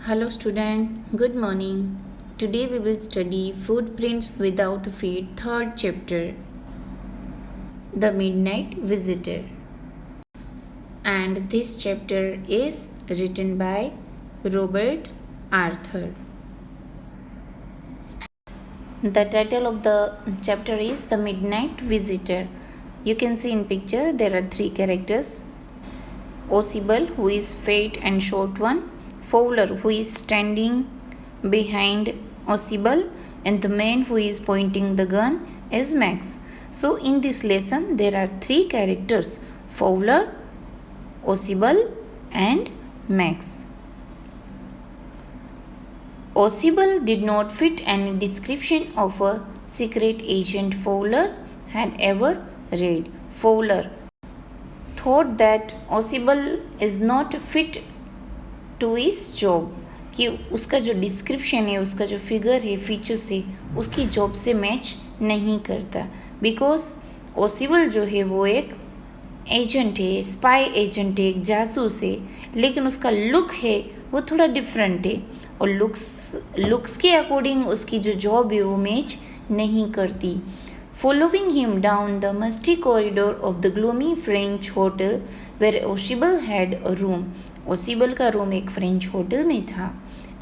Hello student, good morning. Today we will study Footprints Without Feet, third chapter, The Midnight Visitor. And this chapter is written by Robert Arthur. The title of the chapter is The Midnight Visitor. You can see in picture there are three characters. Ossible, who is fat and short one, Fowler, who is standing behind Ossible, and the man who is pointing the gun is Max. So in this lesson there are three characters: Fowler, Ossible and Max. Ossible did not fit any description of a secret agent Fowler had ever read. Fowler thought that Ossible is not fit to his job, कि उसका जो description है, उसका जो figure है, features है, उसकी job से मैच नहीं करता. बिकॉज ओसिबल जो है वो एक एजेंट है, स्पाई एजेंट है, एक जासूस है, लेकिन उसका लुक है वो थोड़ा डिफरेंट है और लुक्स के अकॉर्डिंग उसकी जो जॉब है वो मैच नहीं करती. Following him down the musty corridor of the gloomy French hotel where Ossible had a room. Ossible का रूम एक फ्रेंच होटल में था.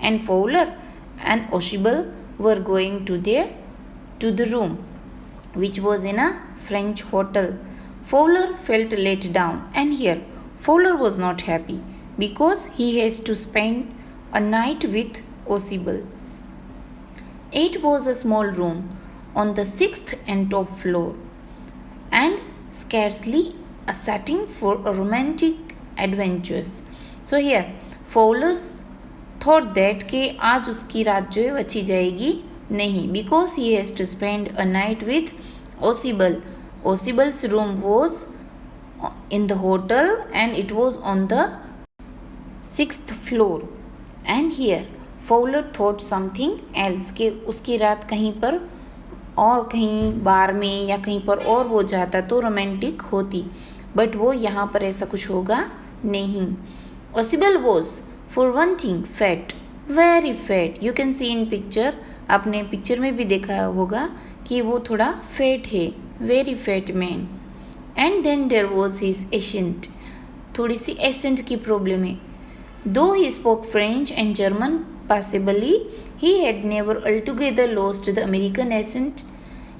And Fowler and Ossible were going to the room which was in a French hotel. Fowler felt let down, and here Fowler was not happy because he has to spend a night with Ossible. It was a small room on the 6th and top floor, and scarcely a setting for a romantic adventures. So here Fowler thought that कि आज उसकी रात जो है अच्छी जाएगी नहीं, because he has to spend a night with Ossible. Ossible's room was in the hotel and it was on the 6th floor. And here Fowler thought something else, कि उसकी रात कहीं पर और कहीं बार में या कहीं पर और हो जाता तो रोमांटिक होती, बट वो यहाँ पर ऐसा कुछ होगा नहीं. Ossible was for one thing fat, very fat. You can see in picture, आपने पिक्चर में भी देखा होगा कि वो थोड़ा फैट है, very fat man. And then there was his accent, थोड़ी सी accent की प्रॉब्लम है. Though he spoke French and German passably, he had never altogether lost the American accent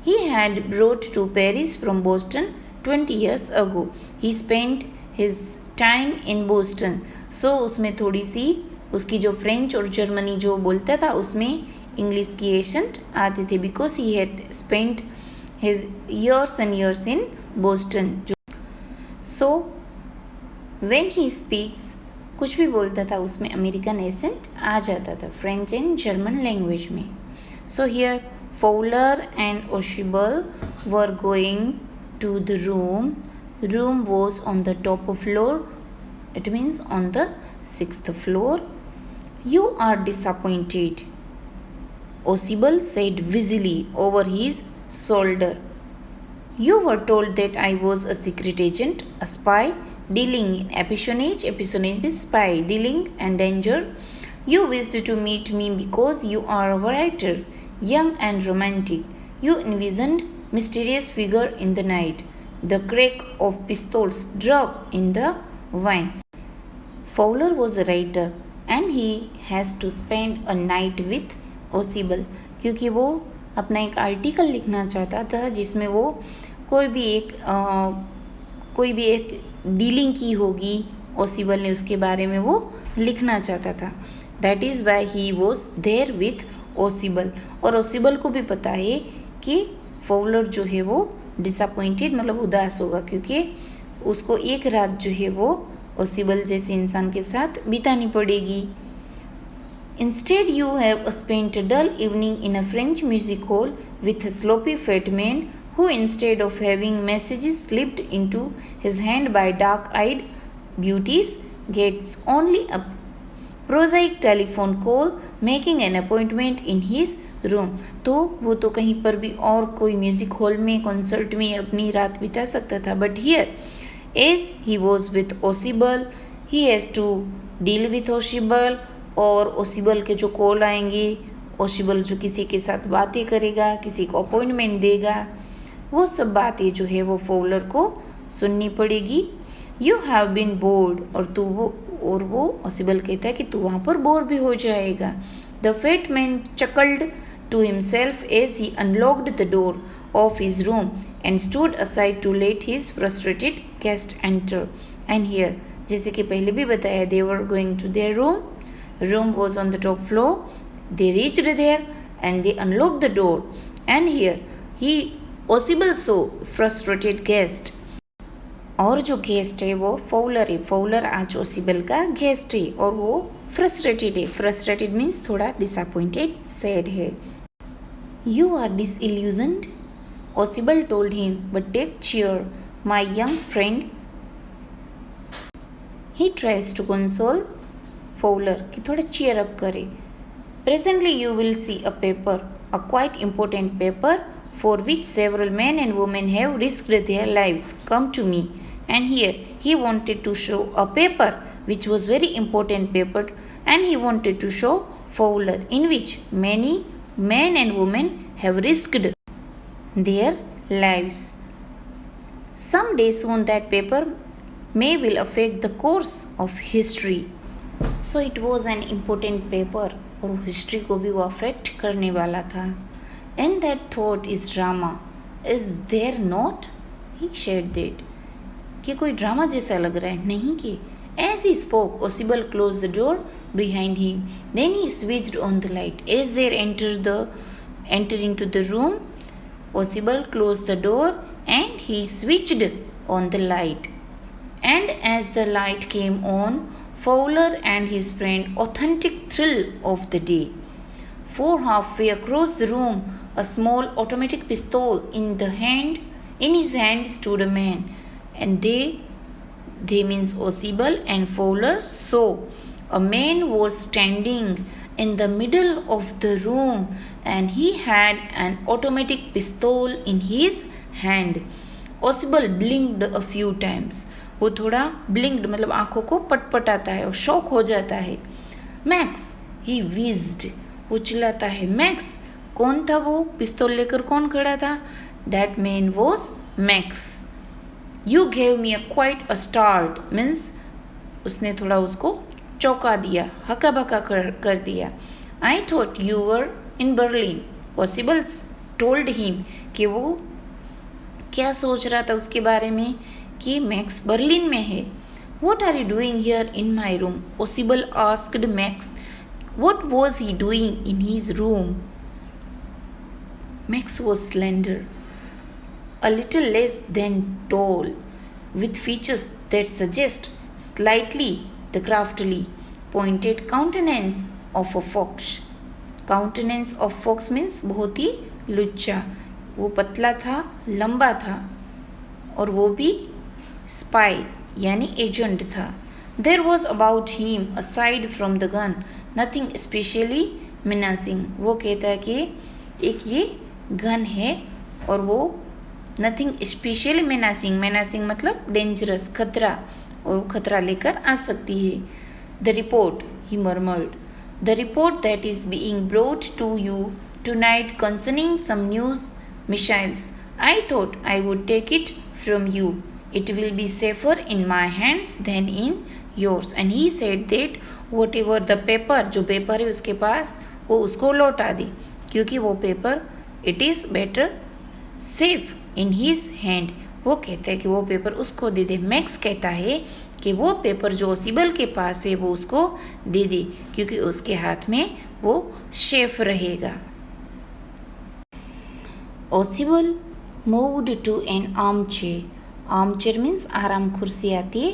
he had brought to Paris from Boston 20 years ago. He spent his time in Boston. So उसमें थोड़ी सी उसकी जो French और Germany जो बोलता था उसमें English की एसेंट आती थी, because he had spent his years and years in Boston. So when he speaks, कुछ भी बोलता था उसमें अमेरिकन एसेंट आ जाता था, फ्रेंच एंड जर्मन लैंग्वेज में. So here Fowler and Ossible were going to the room. Room was on the top floor. It means on the 6th floor. You are disappointed, Ossible said busily over his shoulder. You were told that I was a secret agent, a spy, dealing in espionage is spy, dealing and danger. You wished to meet me because you are a writer, young and romantic. You envisioned mysterious figure in the night, the crack of pistols drunk in the wine. Fowler was a writer and he has to spend a night with Ossible, क्योंकि वो अपना एक article लिखना चाहता था जिसमें वो कोई भी एक डीलिंग की होगी Ossible ने, उसके बारे में वो लिखना चाहता था. That is why he was there with Ossible. और Ossible को भी पता है कि Fowler जो है वो डिसअपॉइंटेड मतलब उदास होगा, क्योंकि उसको एक रात जो है वो Ossible जैसे इंसान के साथ बितानी पड़ेगी. Instead you have spent a dull evening in a French music hall with a sloppy fat man who, instead of having messages slipped into his hand by dark-eyed beauties, gets only a prosaic telephone call making an appointment in his room. तो वो तो कहीं पर भी और कोई music hall में, concert में अपनी रात बिता सकता था, but here as he was with Ossible, he has to deal with Ossible और ओसिबल के जो कॉल आएंगे, ओसिबल जो किसी के साथ बातें करेगा, किसी को अपॉइंटमेंट देगा, वो सब बातें जो है वो फॉवलर को सुननी पड़ेगी। यू हैव बीन बोर्ड, और वो ओसिबल कहता है कि तू वहाँ पर बोर भी हो जाएगा। The fat man chuckled to himself as he unlocked the door of his room and stood aside to let his frustrated guest enter. And here, जैसे कि पहले भी बताया, they were going to their room. Room was on the top floor. They reached there and they unlocked the door. And here, Ossible saw frustrated guest. और जो guest है वो Fowler है। फॉवलर आज ओसिबल का गेस्ट है और वो फ्रस्ट्रेटेड है। फ्रस्ट्रेटेड मीन्स थोड़ा डिसअपॉइंटेड, सैड है। You are disillusioned, Ossible told him, but take cheer, my young friend. He tries to console Fowler कि थोड़ा cheer up करे. Presently you will see a paper, a quite important paper, for which several men and women have risked their lives. Come to me. And here he wanted to show a paper which was very important paper, and he wanted to show Fowler in which many men and women have risked their lives. Some day soon that paper may will affect the course of history. So it was an important paper और history को भी वो affect करने वाला था. And that thought is drama. Is there not? He said that. कि कोई drama जैसा लग रहा है, नहीं कि. As he spoke, Ossible closed the door behind him. Then he switched on the light. As they entered into the room, Ossible closed the door and he switched on the light. And as the light came on, Fowler and his friend, authentic thrill of the day. For halfway across the room, a small automatic pistol in his hand stood a man, and they means Ossible and Fowler saw a man was standing in the middle of the room and he had an automatic pistol in his hand. Ossible blinked a few times. वो थोड़ा blinked मतलब आंखों को पटपटाता है और shock हो जाता है. मैक्स, he whizzed, वो चिल्लाता है, मैक्स. कौन था वो? पिस्तौल लेकर कौन खड़ा था? That man was Max. You gave me a quite a start, means उसने थोड़ा उसको चौंका दिया, हका बका कर दिया. I thought you were in Berlin. Ossible told him कि वो क्या सोच रहा था उसके बारे में कि मैक्स बर्लिन में है. What are you doing here in my room? Ossible asked Max. What was he doing in his room? Max was slender, a little less than tall, with features that suggest slightly the craftily pointed countenance of a fox. Countenance of fox means बहुत ही लुच्चा. वो पतला था, लंबा था और वो भी spy यानी एजेंट था. There was about him, aside from the gun, nothing especially menacing. वो कहता है कि एक ये गन है और वो नथिंग स्पेशली menacing मतलब डेंजरस, खतरा, और वो खतरा लेकर आ सकती है. The report, he murmured, the report that is being brought to you tonight concerning some news missiles. I thought I would take it from you. It will be safer in my hands than in yours. And he said that whatever the paper, जो paper है उसके पास, वो उसको लौटा दी, क्योंकि वो paper it is better safe in his hand. वो कहता है कि वो पेपर उसको दे दे. मैक्स कहता है कि वो पेपर जो ओसिबल के पास है वो उसको दे दे, क्योंकि उसके हाथ में वो सेफ रहेगा. Ausable moved to an armchair. Armchair means आराम कुर्सी आती है,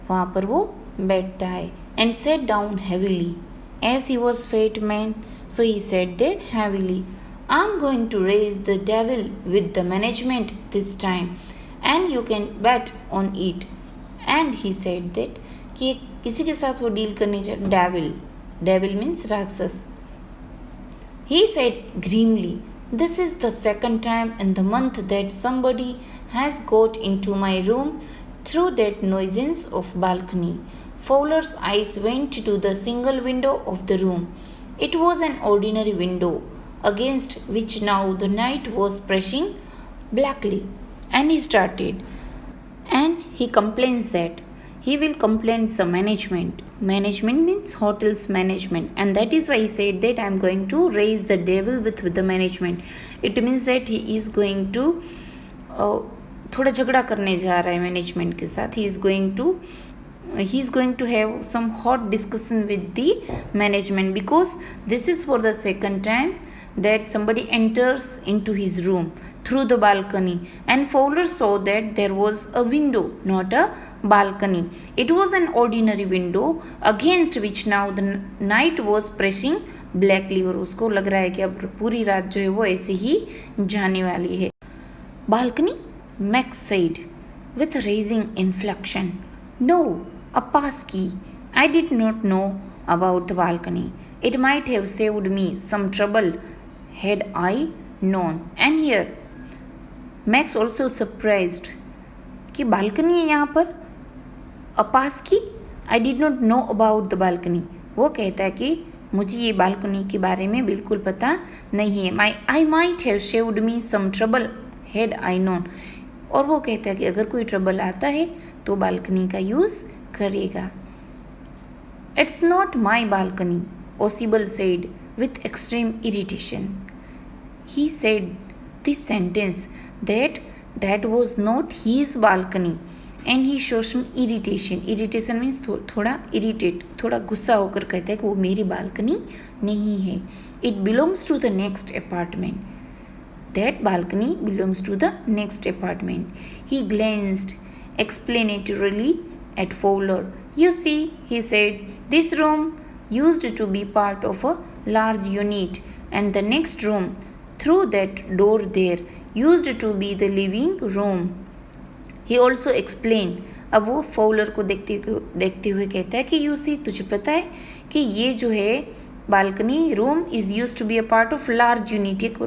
वहाँ पर वो बैठता है. And sat down heavily. As he was fat man, so he sat there heavily. I'm going to raise the devil with the management this time, and you can bet on it. And he said that कि किसी के साथ वो deal करनी चाहिए. Devil means राक्षस. He said grimly, this is the second time in the month that somebody has got into my room through that nuisance of balcony. Fowler's eyes went to the single window of the room. It was an ordinary window, against which now the night was pressing blackly. And he started. And he complains that he will complain the management. Management means hotels management. And that is why he said that I am going to raise the devil with the management. It means that he is going to थोड़ा झगड़ा करने जा रहा है management के साथ. He is going to have some hot discussion with the management, because this is for the second time that somebody enters into his room through the balcony, and Fowler saw that there was a window, not a balcony. It was an ordinary window against which now the night was pressing blackly. और उसको लग रहा है कि अब पूरी रात जो है वो ऐसे ही जाने वाली है. Balcony? Max said with raising inflection. No, a pass key. I did not know about the balcony. It might have saved me some trouble had I known. And here, Max also surprised कि balcony है यहाँ पर. A pass key? I did not know about the balcony. वो कहता है कि मुझे ये बालकनी के बारे में बिल्कुल पता नहीं है. I might have saved me some trouble had I known. और वो कहता है कि अगर कोई ट्रबल आता है तो बालकनी का यूज़ करेगा. It's not my balcony, Ausable said with extreme irritation. He said this sentence that was not his balcony, and he shows some irritation. Irritation means थोड़ा irritate, थोड़ा गुस्सा होकर कहता है कि वो मेरी बालकनी नहीं है. It belongs to the next apartment. That balcony belongs to the next apartment. He glanced explanatorily at Fowler. You see, he said, this room used to be part of a large unit, and the next room through that door there used to be the living room. He also explained. अब वो faller को देखते हुए कहता है कि you see, तुझे पता है कि ये जो है balcony room is use to be a part of large unit. एक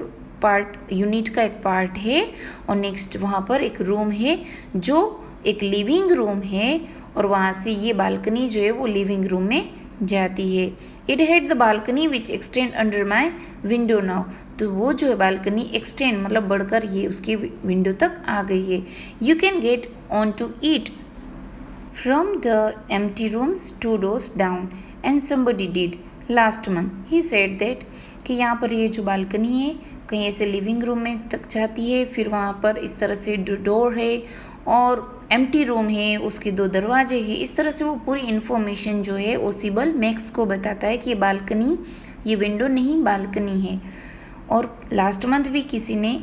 यूनिट का एक पार्ट है, और नेक्स्ट वहाँ पर एक रूम है जो एक लिविंग रूम है, और वहाँ से ये बालकनी जो है वो लिविंग रूम में जाती है. It had the balcony which extend under my window now. तो वो जो है बालकनी एक्सटेंड मतलब बढ़कर ये उसकी विंडो तक आ गई है. You can get on to it from the empty rooms 2 doors down, and somebody did last month. He said that कि यहाँ पर ये जो बालकनी है कहीं ऐसे लिविंग रूम में तक जाती है, फिर वहाँ पर इस तरह से डोर है और एम्प्टी रूम है, उसके 2 दरवाजे हैं. इस तरह से वो पूरी इन्फॉर्मेशन जो है ओसिबल मैक्स को बताता है कि ये बालकनी, ये विंडो नहीं बालकनी है. और लास्ट मंथ भी किसी ने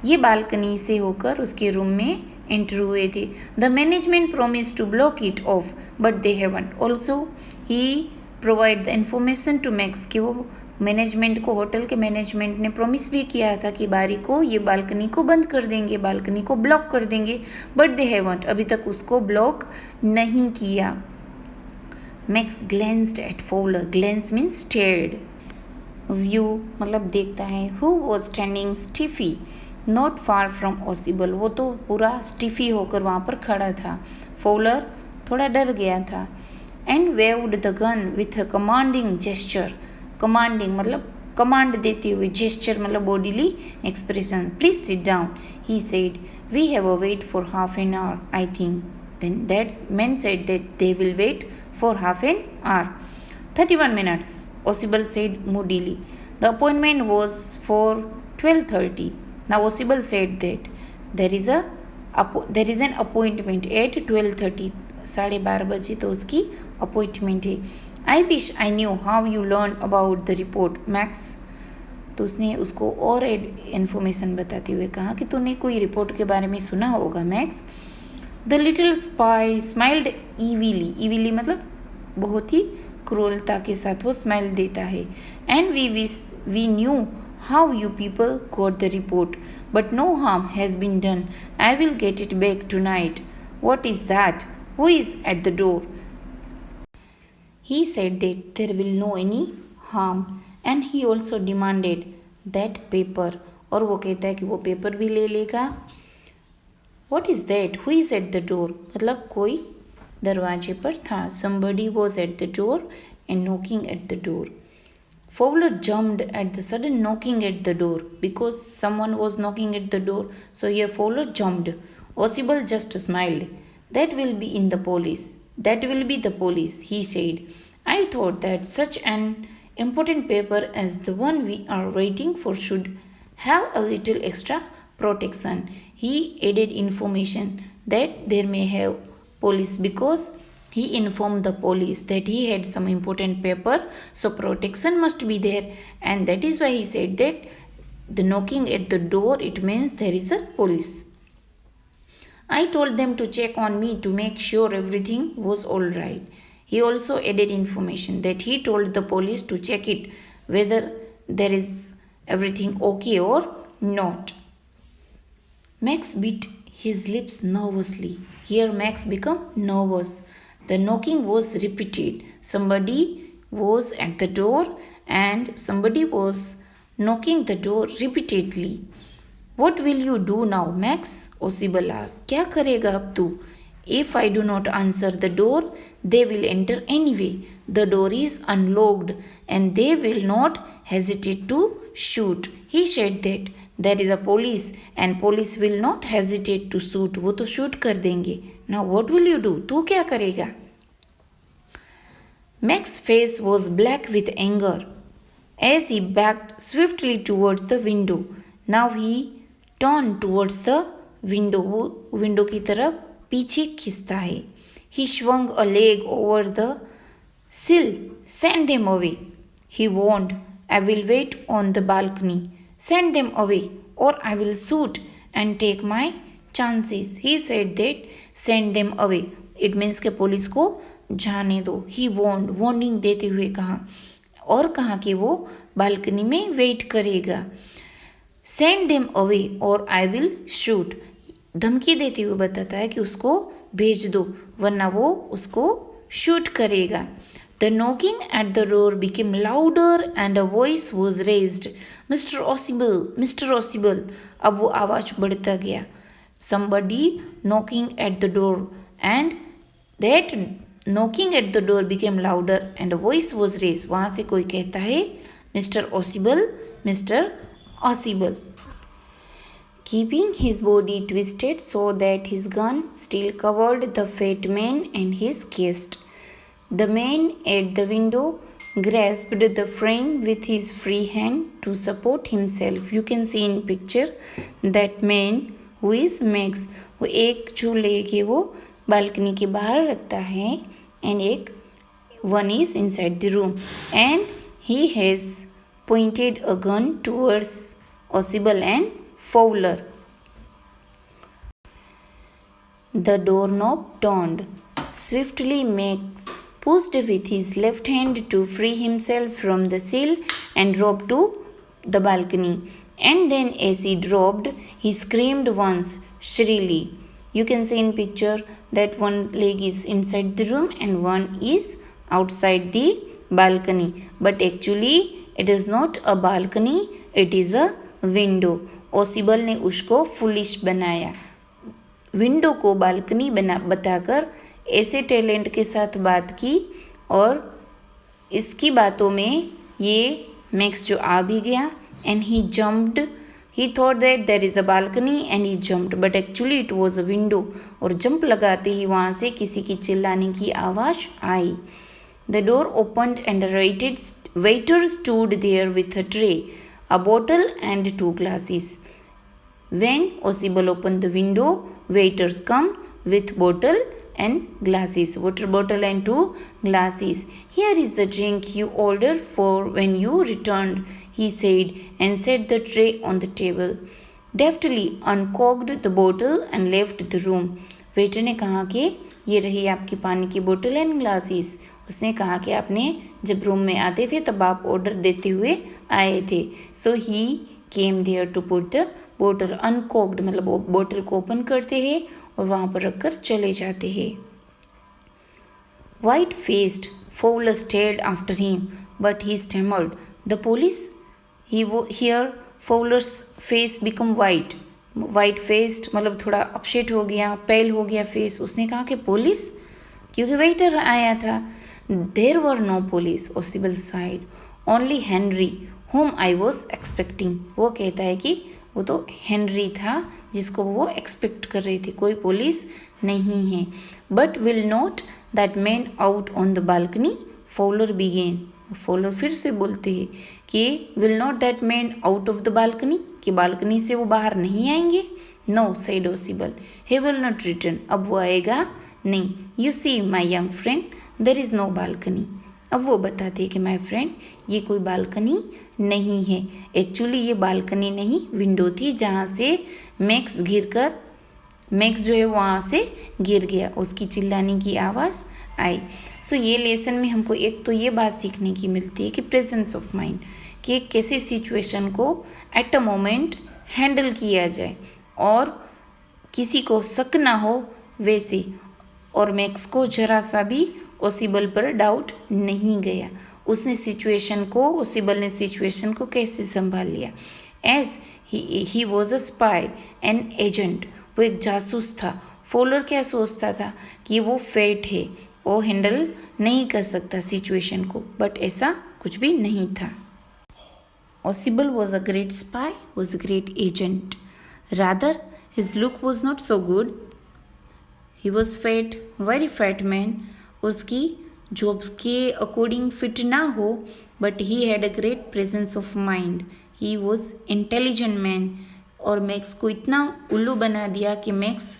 ये बालकनी से होकर उसके रूम में एंटर हुए थे. The management promise to block it off but they haven't. Also he provide the information to Max कि वो मैनेजमेंट को, होटल के मैनेजमेंट ने प्रॉमिस भी किया था कि बारी को, ये बालकनी को बंद कर देंगे, बालकनी को ब्लॉक कर देंगे, बट दे हैवंट, अभी तक उसको ब्लॉक नहीं किया. Max glanced at Fowler. Glance means stared. View मतलब देखता है. Who was standing stiffly not far from Ausable. वो तो पूरा स्टिफी होकर वहाँ पर खड़ा था. फॉलर थोड़ा डर गया था. And waved the gun with a commanding gesture. Commanding मतलब कमांड देते हुए, जेस्चर मतलब bodily expression. Please sit down, he said. We have a wait for half an hour I think. Then that man said that they will wait for half an hour. 31 minutes, Osibal said moodily. The appointment was for 12:30. Now Osibal said that there is an appointment at 12:30. 12:30 बजे तो उसकी appointment है. I wish I knew how you learned about the report, Max. तो उसने उसको और information बताते हुए कहा कि तूने कोई रिपोर्ट के बारे में सुना होगा Max. The little spy smiled evilly. Evilly मतलब बहुत ही क्रूरता के साथ वो स्माइल देता है. And we knew how you people got the report, but no harm has been done. I will get it back tonight. What is that? Who is at the door? He said that there will no any harm, and he also demanded that paper. और वो कहता है कि वो paper भी ले लेगा. What is that? Who is at the door? मतलब कोई दरवाजे पर था. Somebody was at the door and knocking at the door. Fowler jumped at the sudden knocking at the door because someone was knocking at the door. So here Fowler jumped. Osibel just smiled. That will be in the police. That will be the police, he said. I thought that such an important paper as the one we are waiting for should have a little extra protection. He added information that there may have police because he informed the police that he had some important paper, so protection must be there, and that is why he said that the knocking at the door, it means there is a police. I told them to check on me to make sure everything was all right. He also added information that he told the police to check it whether there is everything okay or not. Max bit his lips nervously. Here Max became nervous. The knocking was repeated. Somebody was at the door and somebody was knocking the door repeatedly. What will you do now, Max? Osibel asked. क्या करेगा अब तू? If I do not answer the door, they will enter anyway. The door is unlocked and they will not hesitate to shoot. He said that there is a police and police will not hesitate to shoot. वो तो shoot कर देंगे. Now what will you do? तू क्या करेगा? Max's face was black with anger as he backed swiftly towards the window. Now he turned towards the window. वो window की तरफ पीछे खिसता है. He swung a leg over the sill. Send them away, he warned. I will wait on the balcony. Send them away or I will shoot and take my chances. He said that send them away. It means के police को जाने दो. He warned, warning देते हुए कहा, और कहा कि वो बालकनी में वेट करेगा. Send them away or I will shoot. धमकी देते हुए बताता है कि उसको भेज दो वरना वो उसको शूट करेगा. The knocking at the door became louder and a voice was raised. Mr. Osibel, Mr. Osibel. अब वो आवाज़ बढ़ता गया. Somebody knocking at the door and that knocking at the door became louder and a voice was raised. वहाँ से कोई कहता है Mr. Osibel, Mr. Osibel. Keeping his body twisted so that his gun still covered the fat man and his guest. The man at the window grasped the frame with his free hand to support himself. You can see in picture that man who is Max. वो एक चूल लेके वो balcony के बाहर रखता है and एक one is inside the room and he has pointed a gun towards Osibel and Fowler. The doorknob turned. Swiftly Max pushed with his left hand to free himself from the sill and dropped to the balcony. And then as he dropped, he screamed once shrilly. You can see in picture that one leg is inside the room and one is outside the balcony. But actually it is not a balcony, it is a window. ओसिबल ने उसको foolish बनाया. Window को balcony बताकर ऐसे talent के साथ बात की और इसकी बातों में ये मैक्स जो आ भी गया and he jumped. He thought that there is a balcony and he jumped but actually it was a window. और जंप लगाते ही वहाँ से किसी की चिल्लाने की आवाज़ आई. The door opened and waiter stood there with a tray, a bottle and 2 glasses. When Osibel opened the window, waiters come with bottle and glasses. Water bottle and 2 glasses. Here is the drink you ordered for when you returned, he said and set the tray on the table. Deftly uncorked the bottle and left the room. Waiter ने कहा कि ये रही आपकी पानी की बोतल and glasses. उसने कहा कि आपने जब रूम में आते थे तब आप ऑर्डर देते हुए आए थे. So he came there to put the बोतल. अनकॉक्ड मतलब वो बोतल को ओपन करते हैं और वहाँ पर रखकर चले जाते हैं. White faced Fowler stared after him, but he stammered, "The police?" Here Fowler's face become white. White faced मतलब थोड़ा अपसेट हो गया, पेल हो गया फेस. उसने कहा कि पुलिस. क्योंकि वेटर आया था। There were no police Ausable said, only Henry whom I was expecting. वो कहता है कि वो तो हेनरी था जिसको वो एक्सपेक्ट कर रही थी, कोई पुलिस नहीं है। But will not that man out on the balcony, Fowler began. Fowler फिर से बोलते हैं कि will not that man out of the balcony, कि बालकनी से वो बाहर नहीं आएंगे। No said Ausable, he will not return, अब वो आएगा नहीं। You see my young friend, there is no balcony. अब वो बताते हैं कि माई फ्रेंड, ये कोई बालकनी नहीं है। एक्चुअली ये बालकनी नहीं, विंडो थी जहाँ से मैक्स जो है वहाँ से गिर गया, उसकी चिल्लाने की आवाज़ आई। सो ये लेसन में हमको एक तो ये बात सीखने की मिलती है कि प्रेजेंस ऑफ माइंड, कि एक कैसी सिचुएशन को एट अ मोमेंट हैंडल किया जाए और किसी को शक ना हो वैसे। और मैक्स को जरा सा भी ओसिबल पर डाउट नहीं गया। ओसिबल ने सिचुएशन को कैसे संभाल लिया। As he was a spy an agent, वो एक जासूस था। फॉलोअर क्या सोचता था कि वो फेट है, वो हैंडल नहीं कर सकता सिचुएशन को, बट ऐसा कुछ भी नहीं था। Ausable was a great spy, was a great agent, rather his look was not so good. He was fat, very fat man. उसकी जॉब्स के अकॉर्डिंग फिट ना हो, but he had a great presence of mind. He was intelligent man. और Max को इतना उल्लू बना दिया कि मैक्स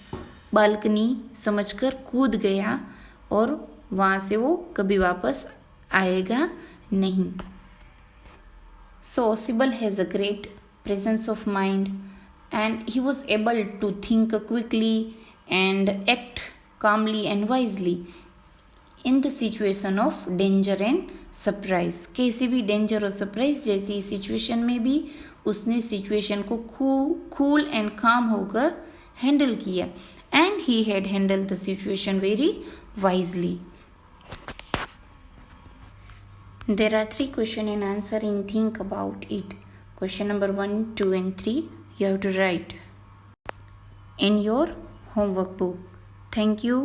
बालकनी समझकर कूद गया और वहाँ से वो कभी वापस आएगा नहीं। So Ausable has a great presence of mind and he was able to think quickly and act calmly and wisely in the situation of danger and surprise। किसी भी डेंजर और सरप्राइज जैसी सिचुएशन में भी उसने सिचुएशन को cool and काम होकर हैंडल किया। And he had handle the situation very wisely. There are 3 questions and answer in think about it. Question number 1, 2 and 3 you have to write in your homework book. Thank you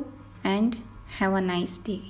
and have a nice day.